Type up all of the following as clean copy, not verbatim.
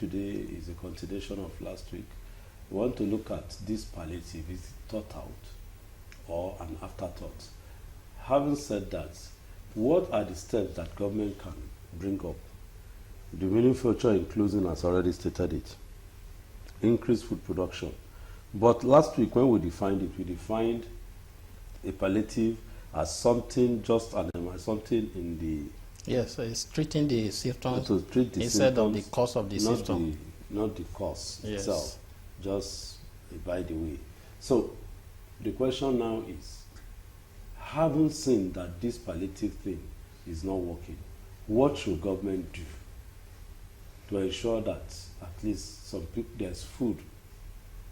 today is a continuation of last week. We want to look at this palliative. Is it thought out or an afterthought? Having said that, what are the steps that government can bring up? The winning future inclusion has already stated it. Increase food production. But last week when we defined a palliative as something something in the... Yes, it's treating the symptoms to treat the instead symptoms, of the cause of the symptom. Not the cause Yes. itself, just by the way. So the question now is, having seen that this palliative thing is not working, what should government do to ensure that at least some people, there's food,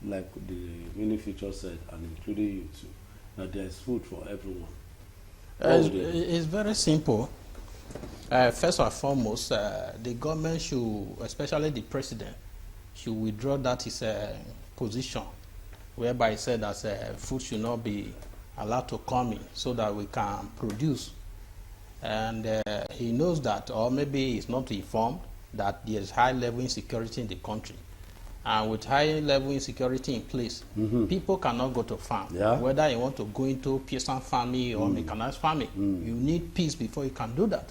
like the mini feature said, and including you too, that there's food for everyone? It's very simple. First and foremost, the government should, especially the president, should withdraw that his position, whereby he said that food should not be allowed to come in so that we can produce. And he knows that, or maybe he's not informed, that there is high level insecurity in the country. And with high level insecurity in place, people cannot go to farm. Yeah. Whether you want to go into peasant farming or mechanized farming, you need peace before you can do that.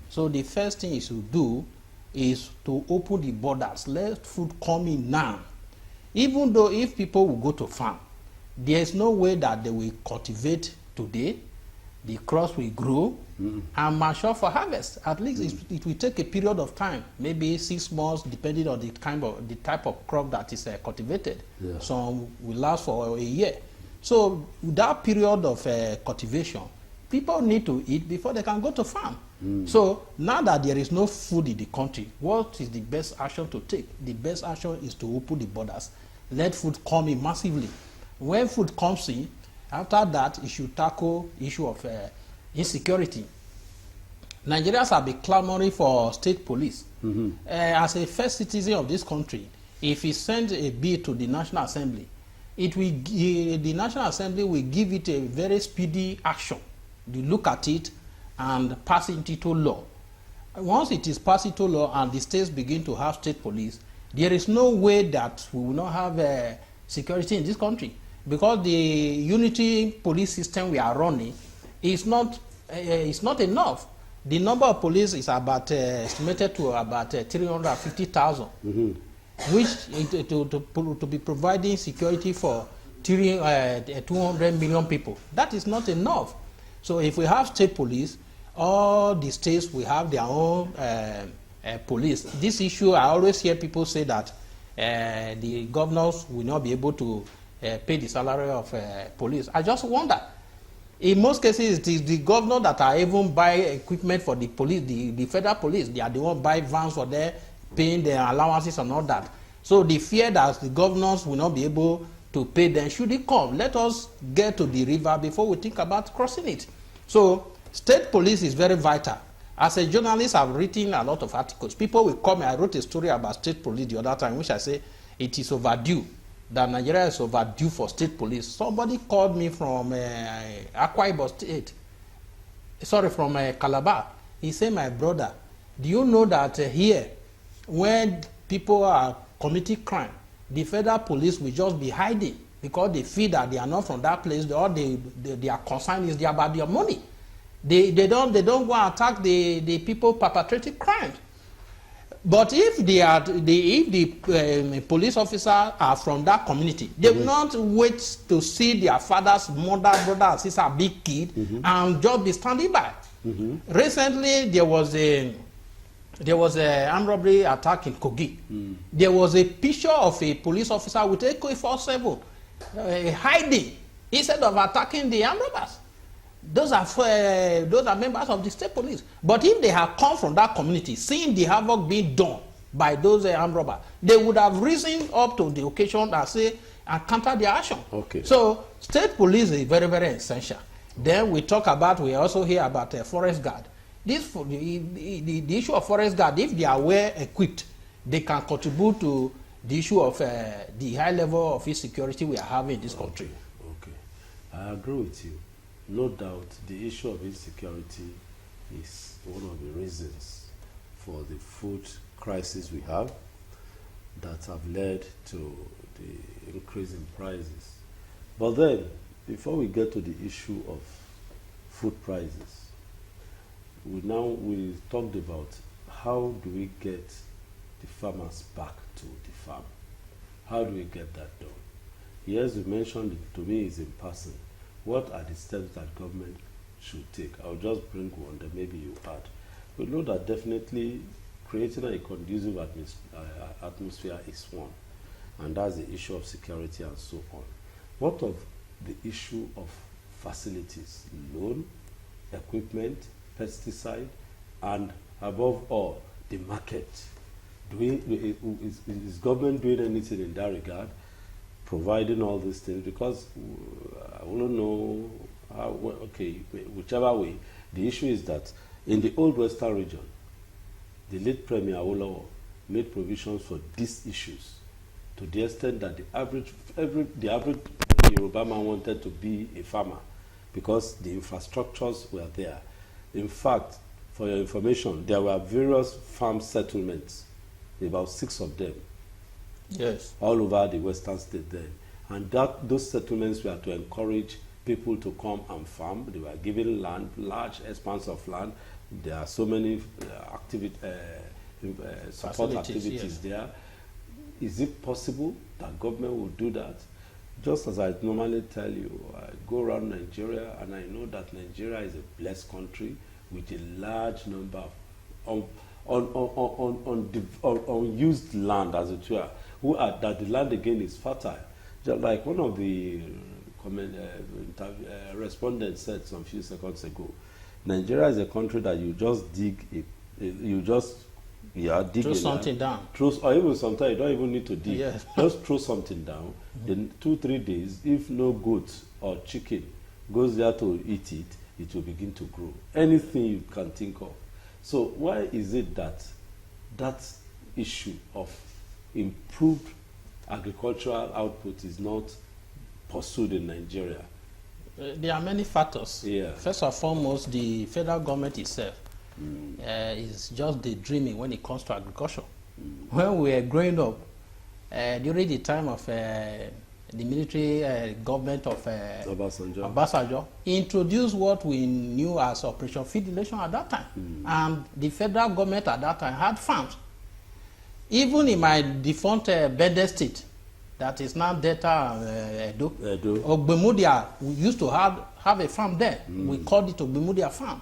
So the first thing you should do is to open the borders. Let food come in now. Even though if people will go to farm, there is no way that they will cultivate today. The crops will grow and mature for harvest. At least it will take a period of time, maybe 6 months, depending on the type of crop that is cultivated. Yeah. Some will last for a year. So that period of cultivation, people need to eat before they can go to farm. So now that there is no food in the country, what is the best action to take? The best action is to open the borders. Let food come in massively. When food comes in, after that, it should tackle issue of insecurity. Nigerians have been clamoring for state police. As a first citizen of this country, if he sends a bill to the National Assembly, the National Assembly will give it a very speedy action. They look at it and pass it into law. Once it is passed into law and the states begin to have state police, there is no way that we will not have security in this country. Because the unity police system we are running is not enough. The number of police is about estimated to about 350,000, which to be providing security for 200 million people. That is not enough. So if we have state police, all the states will have their own police. This issue, I always hear people say that the governors will not be able to pay the salary of police. I just wonder. In most cases, it is the governor that are even buy equipment for the police, the federal police. They are the one buy vans for them, paying their allowances and all that. So the fear that the governors will not be able to pay them, should it come, let us get to the river before we think about crossing it. So state police is very vital. As a journalist, I've written a lot of articles. People will come. I wrote a story about state police the other time, which I say it is overdue. That Nigeria is overdue for state police. Somebody called me from Akwa Ibom State, from Calabar. He said, my brother, do you know that here, when people are committing crime, the federal police will just be hiding because they feel that they are not from that place. All their concern is about their money. They don't go and attack the people perpetrating crimes. But if the police officers are from that community, they will not wait to see their father's mother, brother, and sister be killed and just be standing by. Recently, there was a armed robbery attack in Kogi. There was a picture of a police officer with AK-47 hiding instead of attacking the armed robbers. Those are members of the state police. But if they have come from that community, seeing the havoc being done by those armed robbers, they would have risen up to the occasion and counter their action. Okay. So state police is very, very essential. Then we also hear about forest guard. The issue of forest guard, if they are well equipped, they can contribute to the issue of the high level of insecurity we are having in this country. Okay. I agree with you. No doubt the issue of insecurity is one of the reasons for the food crisis we have. that have led to the increase in prices. But then, before we get to the issue of food prices, we talked about how do we get the farmers back to the farm. How do we get that done? Yes, you mentioned it, to me is in passing. What are the steps that government should take? I'll just bring one that maybe you add. We know that definitely creating a conducive atmosphere is one, and that's the issue of security and so on. What of the issue of facilities, loan, equipment, pesticide, and above all, the market? Is government doing anything in that regard, providing all these things? Because I want to know how, okay, whichever way, the issue is that in the old Western region, the late Premier Awolowo made provisions for these issues to the extent that the average Yoruba man wanted to be a farmer because the infrastructures were there. In fact, for your information, there were various farm settlements, about 6 of them, yes, all over the western state then. And those settlements were to encourage people to come and farm. They were given land, large expanse of land. There are so many support activities yes. there. Is it possible that government will do that? Just as I normally tell you, I go around Nigeria and I know that Nigeria is a blessed country with a large number of unused land, as it were, that the land again is fertile. Just like one of the respondents said some few seconds ago, Nigeria is a country that you just dig, dig throw something down. Or even sometimes you don't even need to dig. Yes. Just throw something down. Then 2-3 days, if no goat or chicken goes there to eat it, it will begin to grow. Anything you can think of. So why is it that that issue of improved agricultural output is not pursued in Nigeria? There are many factors. Yeah. First and foremost, the federal government itself is just daydreaming when it comes to agriculture. When we were growing up, during the time of the military government of Obasanjo introduced what we knew as Operation Feed the Nation at that time. And the federal government at that time had farms. Even in my defunct Bede state, that is now Delta Edo. Ogbemudia, we used to have a farm there. We called it Ogbemudia Farm.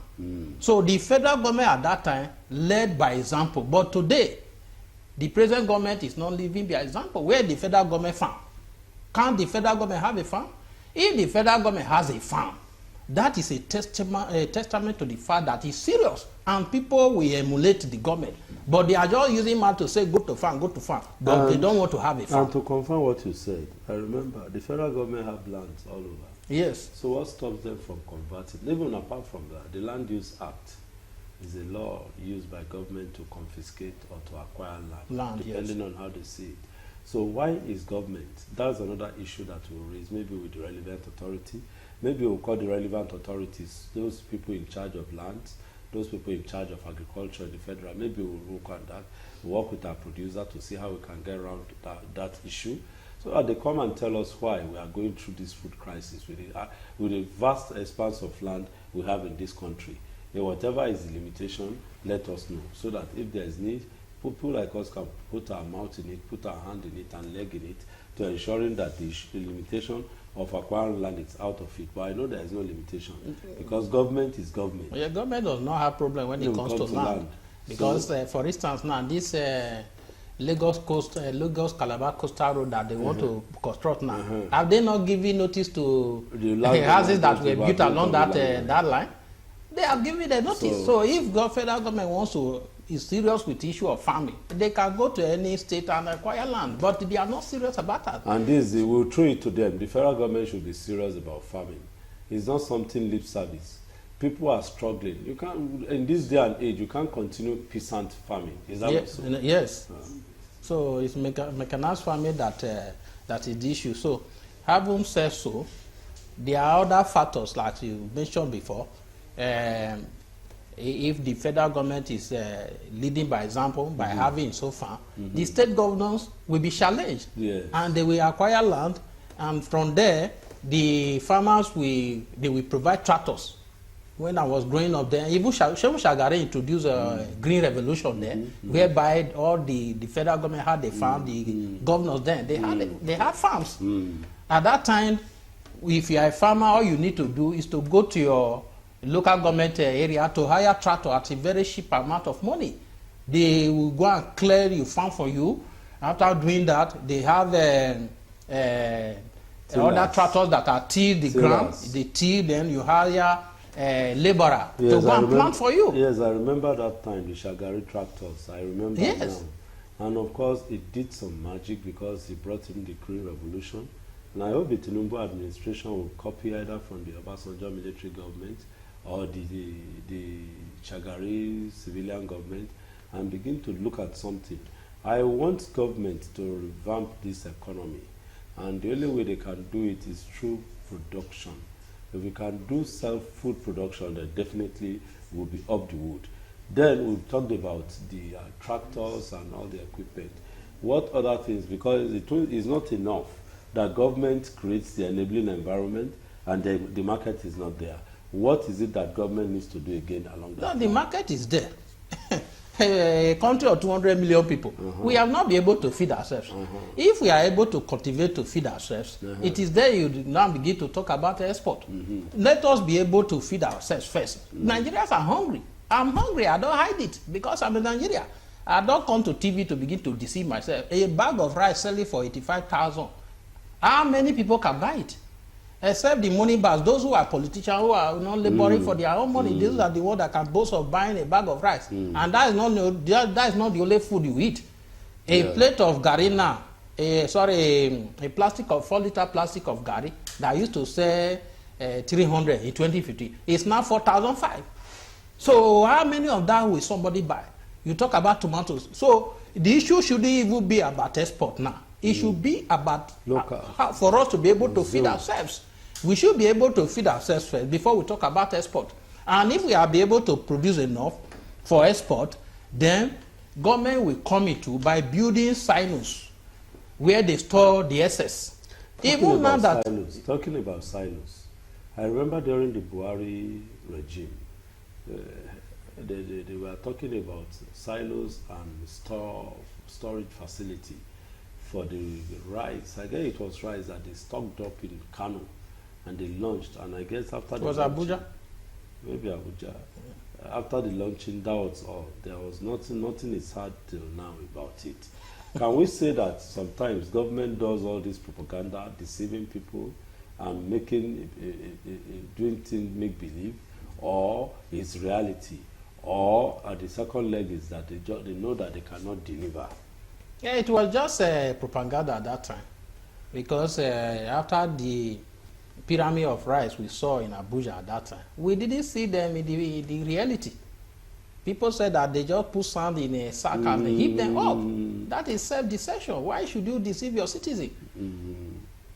So the federal government at that time led by example. But today, the present government is not living by example. Where the federal government farm? Can't the federal government have a farm? If the federal government has a farm, that is a testament to the fact that it's serious. And people will emulate the government. But they are just using man to say, go to farm, but they don't want to have a farm. And to confirm what you said, I remember the federal government have lands all over. Yes. So what stops them from converting? Even apart from that, the Land Use Act is a law used by government to confiscate or to acquire land depending on how they see it. So why is government? That's another issue that we'll raise, maybe with the relevant authority. Maybe we'll call the relevant authorities, those people in charge of lands, those people in charge of agriculture in the federal. Maybe we'll work on that. We'll work with our producer to see how we can get around that issue. So that they come and tell us why we are going through this food crisis with the vast expanse of land we have in this country. And whatever is the limitation, let us know, so that if there is need, people like us can put our mouth in it, put our hand in it and leg in it to ensuring that the limitation of acquiring land is out of it. But I know there is no limitation because government is government. Yeah, government does not have problem when it comes to land. Because, so, for instance, now this Lagos Calabar coastal road that they want to construct now, have they not given notice to the houses that were built along that line? They have given the notice. So if the federal government wants to is serious with the issue of farming, they can go to any state and acquire land, but they are not serious about that. And this, they will throw it to them. The federal government should be serious about farming. It's not something lip service. People are struggling. You can't, in this day and age, you can't continue peasant farming. Is that so? Yes. So it's mechanized farming that is the issue. So having said so, there are other factors like you mentioned before. if the federal government is leading by example by having so far, the state governors will be challenged, and they will acquire land, and from there the farmers will provide tractors. When I was growing up there, even Shehu Shagari introduced a green revolution there, whereby all the federal government had a farm, the governors then, they had farms. At that time, if you are a farmer, all you need to do is to go to your local government area to hire tractor at a very cheap amount of money. They will go and clear your farm for you. After doing that, they have other tractors that are till the ground. They till, then you hire laborer to go and plant for you. Yes, I remember that time, the Shagari tractors. I remember now. And of course, it did some magic because he brought in the Green Revolution. And I hope the Tinubu administration will copy either from the Obasanjo military government or the Shagari civilian government and begin to look at something. I want government to revamp this economy. And the only way they can do it is through production. If we can do self-food production, then definitely we'll be up the wood. Then we've talked about the tractors and all the equipment. What other things? Because it is not enough that government creates the enabling environment and the market is not there. What is it that government needs to do again along that? No, the market is there. A country of 200 million people, we have not been able to feed ourselves. If we are able to cultivate to feed ourselves, it is there you now begin to talk about export. Let us be able to feed ourselves first. Nigerians are hungry. I'm hungry. I don't hide it because I'm in Nigeria. I don't come to TV to begin to deceive myself. A bag of rice selling for 85,000. How many people can buy it? Except the money bags, those who are politicians who are not laboring for their own money, these are the ones that can boast of buying a bag of rice. And that is not the only food you eat. A plate of gari now, a plastic of 4-liter plastic of gari that used to sell 300 in 2050 is now 4,500. So how many of that will somebody buy? You talk about tomatoes. So the issue shouldn't even be about export now. It should be about for us to be able to feed ourselves. We should be able to feed ourselves first before we talk about export. And if we are be able to produce enough for export, then government will come into by building silos where they store the excess. Talking about silos, I remember during the Buhari regime, they were talking about silos and storage facility for the rice. I guess it was rice that they stocked up in Kano and they launched, and I guess after it was Abuja? Maybe Abuja. After the launching, that was all. There was nothing is heard till now about it. Can we say that sometimes government does all this propaganda, deceiving people and doing things make-believe, or it's reality? Or the second leg is that they know that they cannot deliver? Yeah, it was just propaganda at that time, because after the pyramid of rice we saw in Abuja at that time, we didn't see them in the reality. People said that they just put sand in a sack and heap them up. That is self-deception. Why should you deceive your citizen?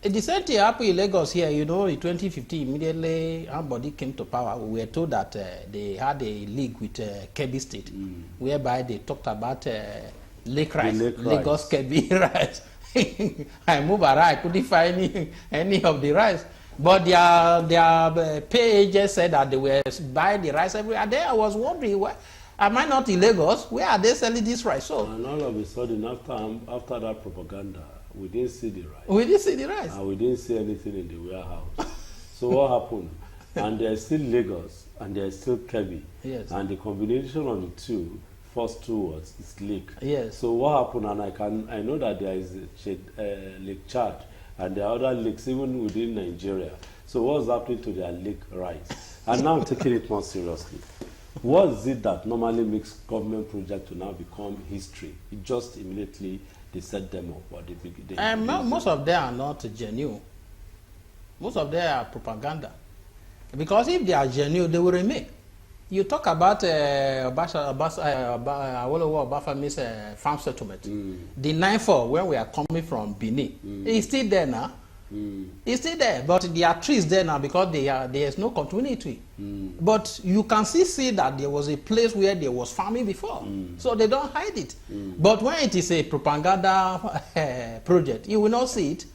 The same thing happened in Lagos here. You know, in 2015, immediately somebody came to power. We were told that they had a league with Kebbi State, whereby they talked about Lake rice, Lagos Kebbi rice. I moved around, I couldn't find any of the rice. But their pay agent said that they were buying the rice everywhere. There I was wondering, why am I not in Lagos? Where are they selling this rice? So, and all of a sudden, after that propaganda, we didn't see the rice. We didn't see the rice. And we didn't see anything in the warehouse. So what happened? And there's still Lagos, and there's still Kebbi. Yes. And the combination of the first two words is lake. Yes. So what happened? And I know that there is Lake Chad, and there are other lakes even within Nigeria. So what's happening to their lake rice? And now I'm taking it more seriously. What is it that normally makes government project to now become history? It just immediately they set them up, or most of them are not genuine. Most of them are propaganda. Because if they are genuine, they will remain. You talk about Obafemi's farm settlement. The 9-4, when we are coming from Benin, it's still there now. It's still there, but there are trees there now because there's no continuity. But you can still see that there was a place where there was farming before, so they don't hide it. But when it is a propaganda project, you will not see it.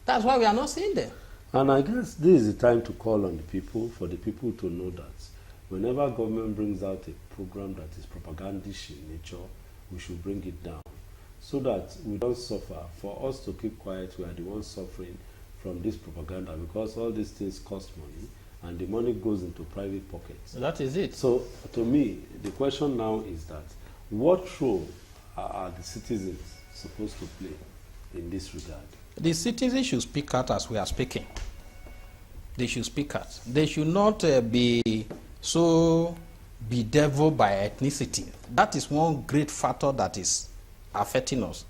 That's why we are not seeing them. And I guess this is the time to call on the people, for the people to know that whenever government brings out a program that is propagandish in nature, we should bring it down so that we don't suffer. For us to keep quiet, we are the ones suffering from this propaganda, because all these things cost money and the money goes into private pockets. That is it. So to me, the question now is that what role are the citizens supposed to play in this regard? The citizens should speak out as we are speaking. They should speak out. They should not be so bedeviled by ethnicity. That is one great factor that is affecting us.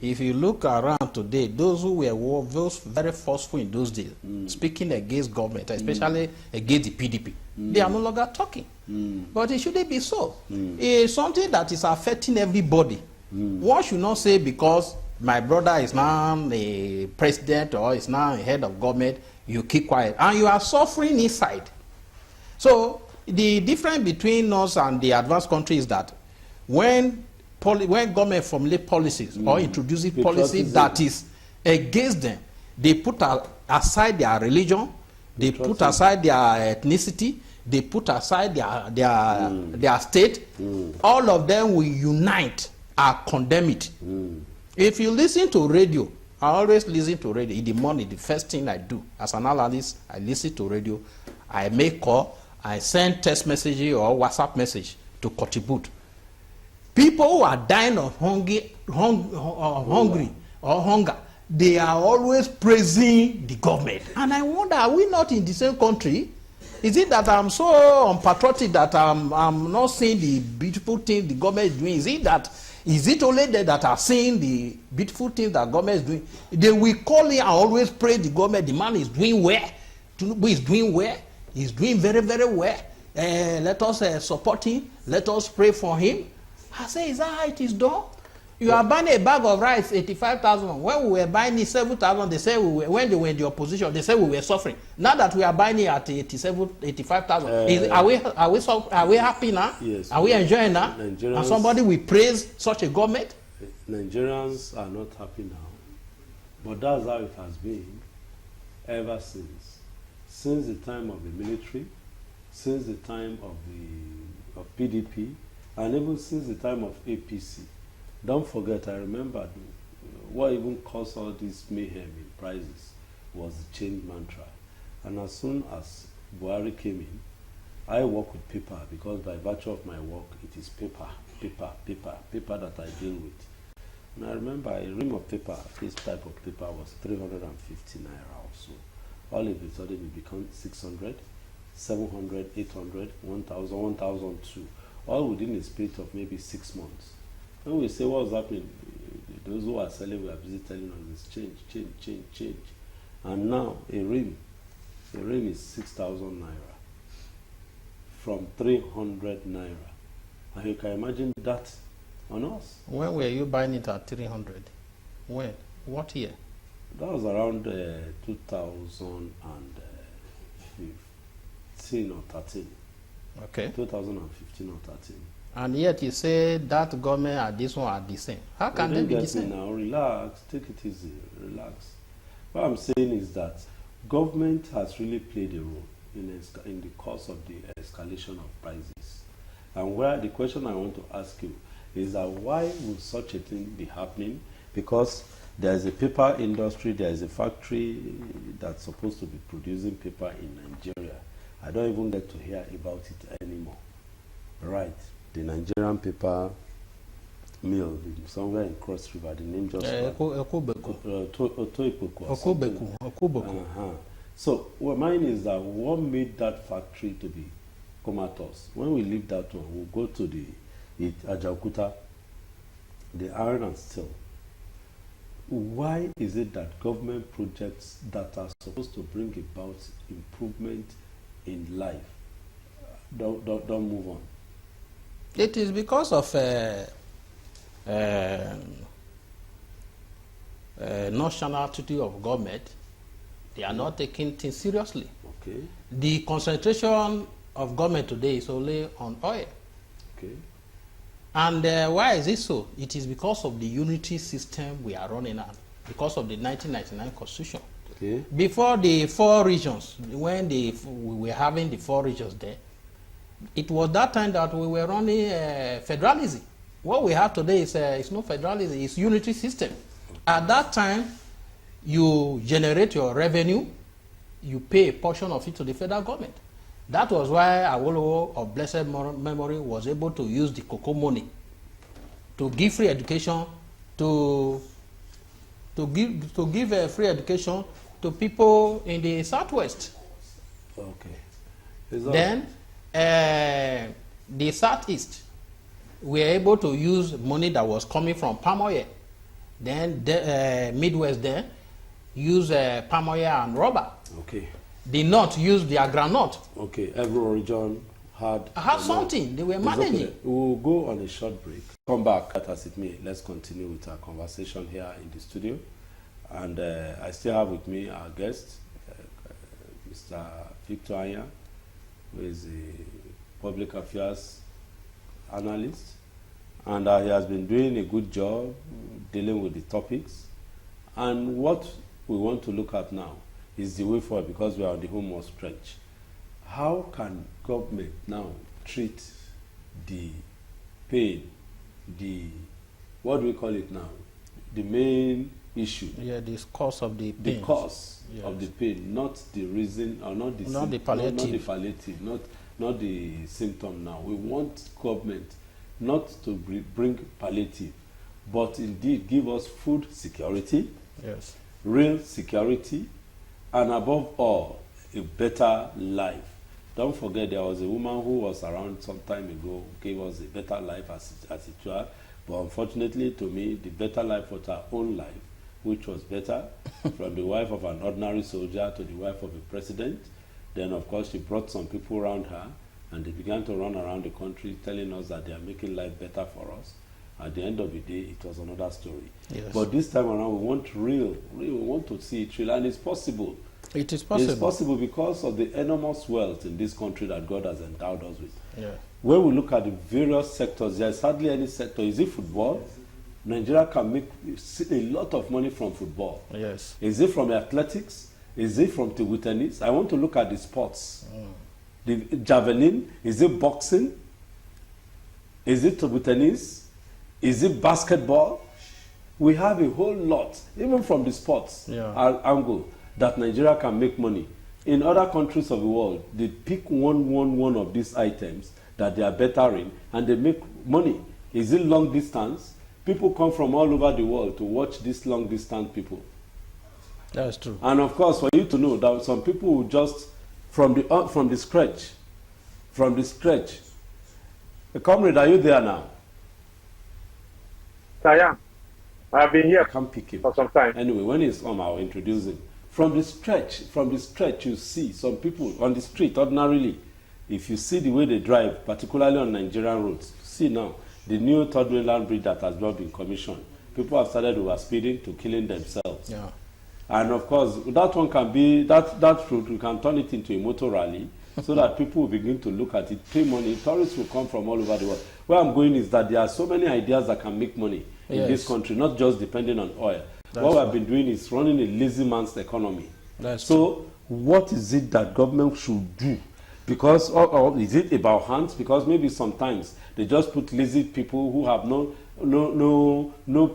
If you look around today, those who were those very forceful in those days, speaking against government, especially against the PDP, they are no longer talking. But it shouldn't be so. It's something that is affecting everybody. One should not say because my brother is now a president or is now a head of government, you keep quiet. And you are suffering inside. So the difference between us and the advanced countries is that when government formulate policies or introduces policies that is against them, they put aside their religion, they put aside their ethnicity, they put aside their state. All of them will unite and condemn it. If you listen to radio, I always listen to radio in the morning. The first thing I do as an analyst, I listen to radio, I make call, I send text message or WhatsApp message to contribute. People who are dying of hungry or hunger, they are always praising the government. And I wonder, are we not in the same country? Is it that I'm so unpatriotic that I'm not seeing the beautiful thing the government is doing? Is it only they that are seeing the beautiful things that government is doing? They will call in and always praise the government. The man is doing well. Tinubu is doing well. He's doing very, very well. Let us support him. Let us pray for him. I say, is that how it is done? You are buying a bag of rice, 85,000. When we were buying it 7,000, they say when they were in the opposition, they said we were suffering. Now that we are buying it at 85,000, are we happy now? Yes. Are we enjoying now? And somebody will praise such a government? Nigerians are not happy now, but that's how it has been ever since the time of the military, since the time of PDP, and even since the time of APC. Don't forget, I remember what even caused all this mayhem in prices was the change mantra. And as soon as Buhari came in, I work with paper because by virtue of my work, it is paper that I deal with. And I remember a ream of paper, this type of paper was 350 naira or so. All of a sudden it becomes 600, 700, 800, 1,000, 1,002, all within a space of maybe 6 months. When we say what's happening, those who are selling were busy telling us this change. And now a ring is 6,000 naira from 300 naira. And you can imagine that on us. When were you buying it at 300? When? What year? That was around 2015 or 13. Okay. 2015 or 13. And yet you say that government and this one are the same. How can they be the same? Now, relax, take it easy, relax. What I'm saying is that government has really played a role in the course of the escalation of prices. And where the question I want to ask you is that why would such a thing be happening? Because there is a paper industry, there is a factory that's supposed to be producing paper in Nigeria. I don't even get to hear about it anymore. Right. The Nigerian paper mill somewhere in Cross River, the name just So mine is that what made that factory to be comatose? When we leave that one, we'll go to the Ajaokuta, the iron and steel. Why is it that government projects that are supposed to bring about improvement in life don't move on? It is because of national attitude of government They are not taking things seriously. Okay. The concentration of government today is only on oil. Okay. And why is it so? It is because of the unity system we are running on, because of the 1999 Constitution. Okay. Before the 4 regions, when we were having the 4 regions there, it was that time that we were running federalism. What we have today is it's no federalism, it's unity system. At that time, you generate your revenue, you pay a portion of it to the federal government. That was why Awolowo of blessed memory was able to use the cocoa money to give free education to give free education to people in the southwest. Okay. Then the southeast were able to use money that was coming from palm oil. Then the Midwest then use palm oil and rubber. Okay. The north used their groundnut. Okay. Every region had something. They were managing. Okay. We'll go on a short break. Come back as it may. Let's continue with our conversation here in the studio. And I still have with me our guest, Mr. Victor Anya, who is a public affairs analyst. And he has been doing a good job dealing with the topics. And what we want to look at now is the way forward, because we are on the home stretch. How can government now treat the pain, what do we call it now? The main issue. Yeah, the cause of the pain. The cause of the pain, not the reason, or not the palliative. Not the palliative, not the symptom now. We want government not to bring palliative, but indeed give us food security, yes, real security, and above all, a better life. Don't forget, there was a woman who was around some time ago, gave us a better life as it were, but unfortunately to me, the better life was her own life, which was better, from the wife of an ordinary soldier to the wife of a president. Then, of course, she brought some people around her, and they began to run around the country telling us that they are making life better for us. At the end of the day, it was another story. Yes. But this time around, we want real. We want to see it real, and it's possible. It is possible. It's possible because of the enormous wealth in this country that God has endowed us with. Yeah. When we look at the various sectors, there is hardly any sector. Is it football? Nigeria can make a lot of money from football. Yes. Is it from athletics? Is it from table tennis? I want to look at the sports. The javelin, is it boxing? Is it table tennis? Is it basketball? We have a whole lot, even from the sports angle, that Nigeria can make money. In other countries of the world, they pick one of these items that they are better in, and they make money. Is it long distance? People come from all over the world to watch these long distance people. That's true. And of course, for you to know that some people will just from the stretch. Comrade, are you there now? I am. I've been here I can't pick him for some time. Anyway, when he's come, I'll introduce him. From the stretch, you see some people on the street ordinarily. If you see the way they drive, particularly on Nigerian roads, see now the new third mainland bridge that has not been commissioned. People have started overspeeding to killing themselves. Yeah. And of course, that one can be that route. We can turn it into a motor rally, so that people will begin to look at it, pay money. Tourists will come from all over the world. Where I'm going is that there are so many ideas that can make money in this country, not just depending on oil. What we have been doing is running a lazy man's economy. So what is it that government should do? Because or is it about hands? Because maybe sometimes they just put lazy people who have no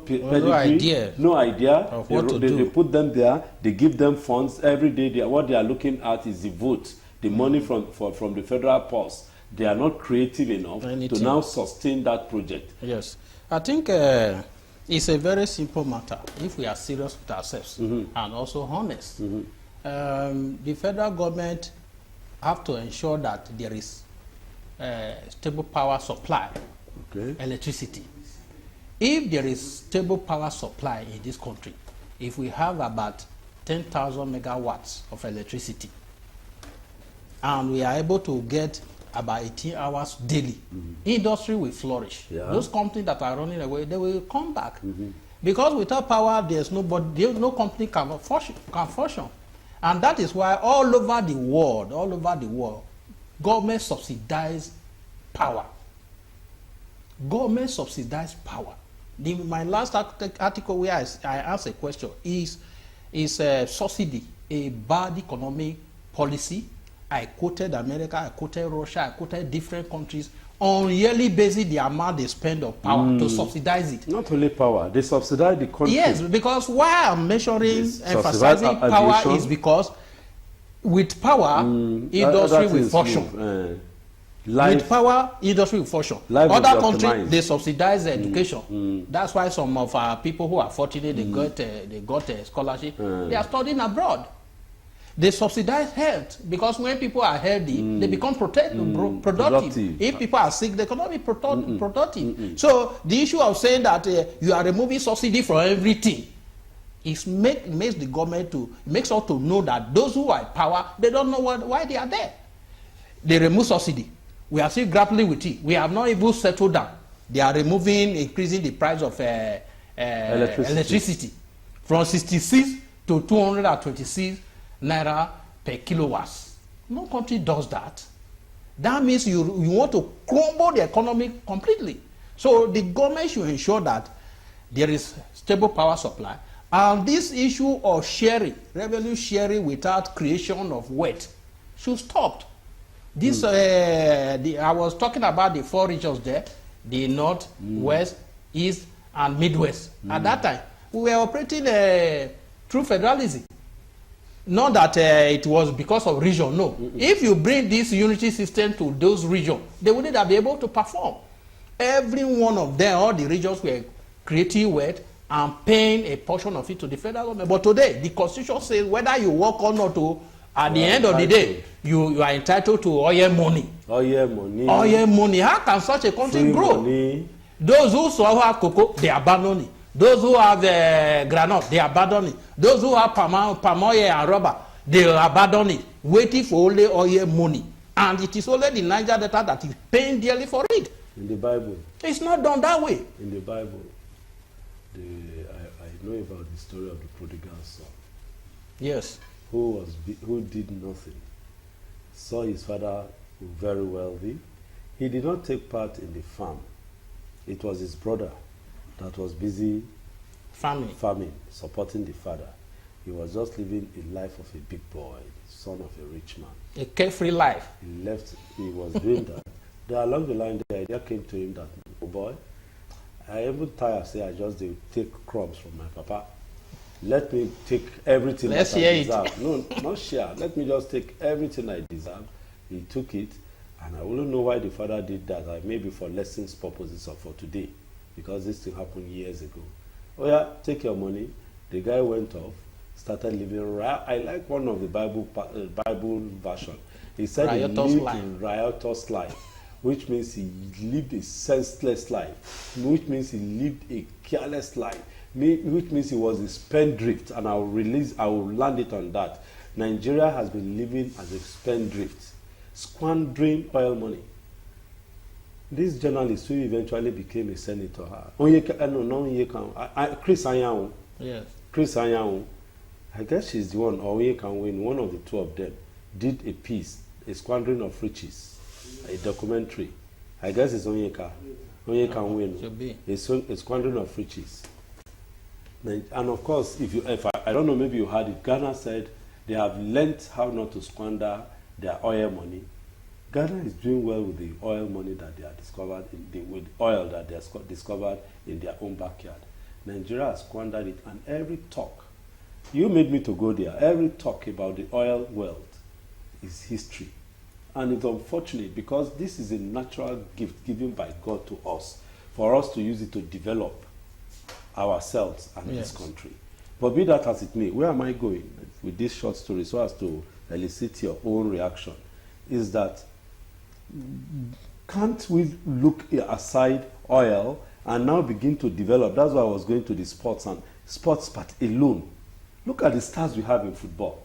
pedigree, no idea of what to do. They put them there. They give them funds every day. What they are looking at is the vote, the money from the federal purse. They are not creative enough to now sustain that project. Yes, I think it's a very simple matter if we are serious with ourselves and also honest. The federal government have to ensure that there is stable power supply, electricity. If there is stable power supply in this country, if we have about 10,000 megawatts of electricity, and we are able to get about 18 hours daily, industry will flourish. Those companies that are running away, they will come back. Because without power, there's no company can function. And that is why all over the world, government subsidize power. Government subsidize power. My last article where I asked a question is subsidy a bad economic policy? I quoted America, I quoted Russia, I quoted different countries. On yearly basis, the amount they spend of power to subsidize it. Not only power, they subsidize the country. Yes, because why I'm emphasizing power is because with power, industry will function. With power, industry will function. Other countries, they subsidize education. That's why some of our people who are fortunate, they got a scholarship. They are studying abroad. They subsidize health because when people are healthy, they become productive. If people are sick, they cannot be productive. So the issue of saying that you are removing subsidy from everything makes the government makes us to know that those who are in power, they don't know why they are there. They remove subsidy. We are still grappling with it. We have not even settled down. They are increasing the price of electricity from 66 to 226 naira per kilowatts. No country does that. That means you want to crumble the economy completely. So the government should ensure that there is stable power supply. And this issue of revenue sharing without creation of wealth should stop. This I was talking about the 4 regions there, the North, West, East, and Midwest. At that time, we were operating through federalism. Not that it was because of region, no. If you bring this unity system to those regions, they wouldn't have been able to perform. Every one of them, all the regions were creating wealth and paying a portion of it to the federal government. But today, the constitution says whether you work or not, at the end of the day, you are entitled to oil money. Oil money. How can such a country grow? Money. Those who have cocoa, they abandon it. Those who have granite, they abandon it. Those who have palm oil and rubber, they abandon it, waiting for only oil money. And it is only the Niger Delta that is paying dearly for it. In the Bible. It's not done that way. In the Bible, I know about the story of the prodigal son. Yes. Who did nothing. Saw his father very wealthy. He did not take part in the farm. It was his brother that was busy farming, supporting the father. He was just living a life of a big boy, son of a rich man. A carefree life. He was doing that. Then along the line, the idea came to him that, oh boy, I even tired, say I just take crumbs from my papa. Let me take everything that I deserve. No, not share. Let me just take everything I deserve. He took it, and I wouldn't know why the father did that. Maybe for lessons purposes or for today, because this thing happened years ago. Oh yeah, take your money. The guy went off, started living. I like one of the Bible version. He said he lived a riotous life, which means he lived a senseless life, which means he lived a careless life, which means he was a spendthrift. And I will land it on that. Nigeria has been living as a spendthrift, squandering oil money. This journalist who eventually became a senator, Chris Anyanwu. Yes. Chris Anyanwu, I guess she's the one, or we can win, one of the two of them, did a piece, A Squandering of Riches, a documentary. I guess it's Onyeka. Onyeka can win. A Squandering of Riches. And of course, if I don't know, maybe you heard it, Ghana said they have learnt how not to squander their oil money. Ghana is doing well with the oil money that they have discovered, with oil that they have discovered in their own backyard. Nigeria has squandered it, and every talk, you made me to go there, every talk about the oil wealth is history. And it's unfortunate because this is a natural gift given by God to us, for us to use it to develop ourselves and this country. But be that as it may, where am I going with this short story so as to elicit your own reaction, is that can't we look aside oil and now begin to develop? That's why I was going to the sports part alone. Look at the stars we have in football.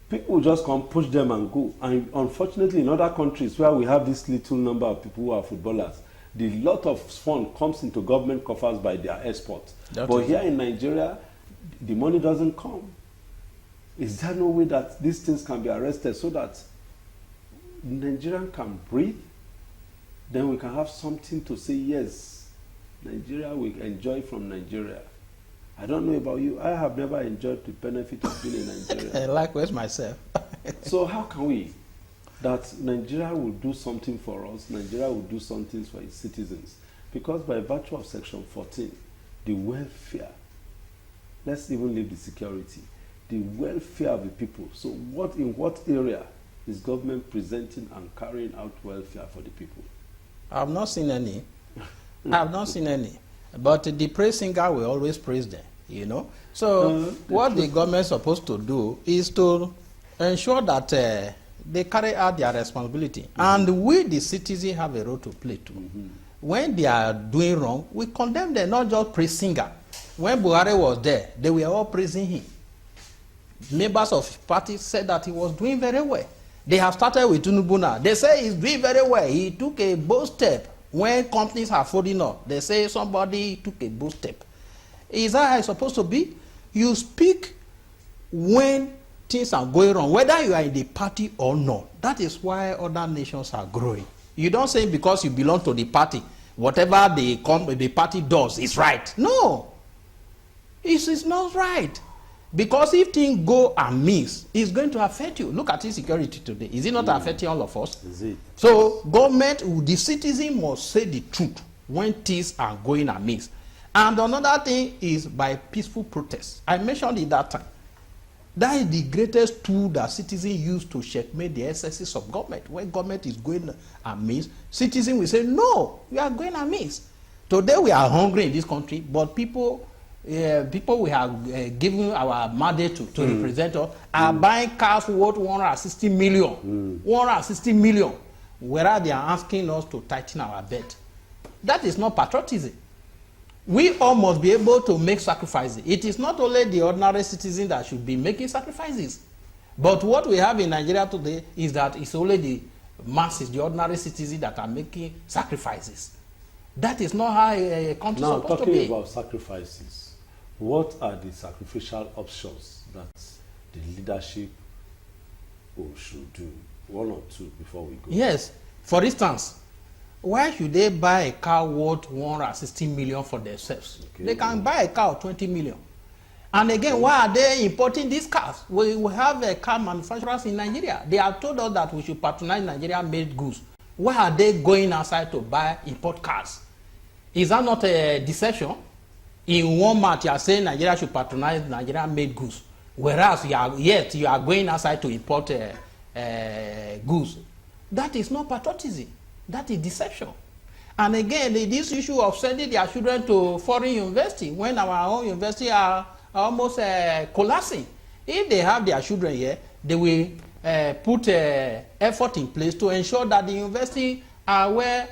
People just come, push them and go. And unfortunately, in other countries where we have this little number of people who are footballers, the lot of fund comes into government coffers by their exports. But here in Nigeria, the money doesn't come. Is there no way that these things can be arrested so that Nigerian can breathe? Then we can have something to say, yes, Nigeria will enjoy from Nigeria. I don't know about you. I have never enjoyed the benefit of being in Nigeria. Likewise myself. So how can we? That Nigeria will do something for us, Nigeria will do something for its citizens. Because by virtue of Section 14, the welfare, let's even leave the security, the welfare of the people. So in what area is government presenting and carrying out welfare for the people? I've not seen any. I've not seen any. But the praise singer will always praise them, you know. So what the government is supposed to do is to ensure that they carry out their responsibility. And we, the citizens, have a role to play too. When they are doing wrong, we condemn them, not just praise singer. When Buhari was there, they were all praising him. Members of party said that he was doing very well. They have started with Tinubu now. They say he's doing very well. He took a bold step when companies are folding up. They say somebody took a bold step. Is that how it's supposed to be? You speak when things are going wrong, whether you are in the party or not. That is why other nations are growing. You don't say because you belong to the party, whatever the party does is right. No, it's not right. Because if things go amiss, it's going to affect you. Look at insecurity today. Is it not affecting all of us? Is it? So government, the citizen must say the truth when things are going amiss. And another thing is by peaceful protest. I mentioned it that time. That is the greatest tool that citizens use to checkmate the excesses of government. When government is going amiss, citizens will say, no, we are going amiss. Today we are hungry in this country, but people we have given our mandate to represent us are buying cars worth 160 million. 160 million. Whereas they are asking us to tighten our belt. That is not patriotism. We all must be able to make sacrifices. It is not only the ordinary citizen that should be making sacrifices. But what we have in Nigeria today is that it's only the masses, the ordinary citizens that are making sacrifices. That is not how a country is supposed to be. Now, talking about sacrifices, what are the sacrificial options that the leadership should do? One or two before we go. Yes. For instance, why should they buy a car worth 160 million for themselves? Okay. They can buy a car of 20 million. And again, why are they importing these cars? We have car manufacturers in Nigeria. They have told us that we should patronize Nigeria-made goods. Why are they going outside to buy import cars? Is that not a deception? In Walmart, you are saying Nigeria should patronize Nigeria-made goods, whereas you are going outside to import goods. That is not patriotism. That is deception. And again, this issue of sending their children to foreign university when our own university are almost collapsing. If they have their children here, they will put effort in place to ensure that the university are well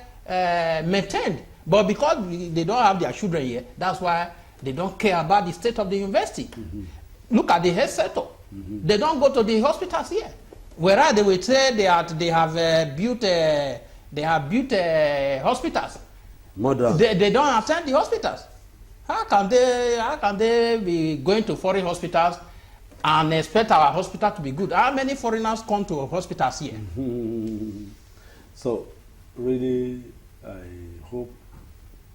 maintained. But because they don't have their children here, that's why they don't care about the state of the university. Look at the health sector. They don't go to the hospitals here. Whereas they will say they have built hospitals. They don't attend the hospitals. How can they be going to foreign hospitals and expect our hospital to be good? How many foreigners come to hospitals here? So, really, I hope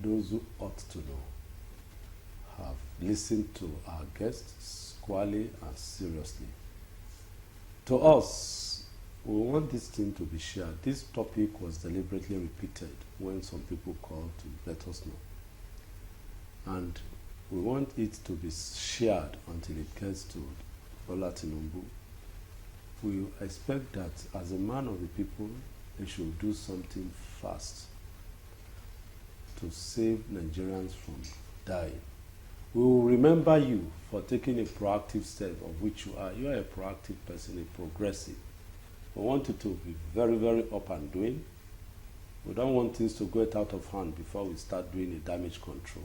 those who ought to know have listened to our guests squarely and seriously. To us, we want this thing to be shared. This topic was deliberately repeated when some people called to let us know. And we want it to be shared until it gets to Bola Tinubu. We expect that as a man of the people, he should do something fast to save Nigerians from dying. We will remember you for taking a proactive step, of which you are. You are a proactive person, a progressive. We want you to be very, very up and doing. We don't want things to get out of hand before we start doing a damage control.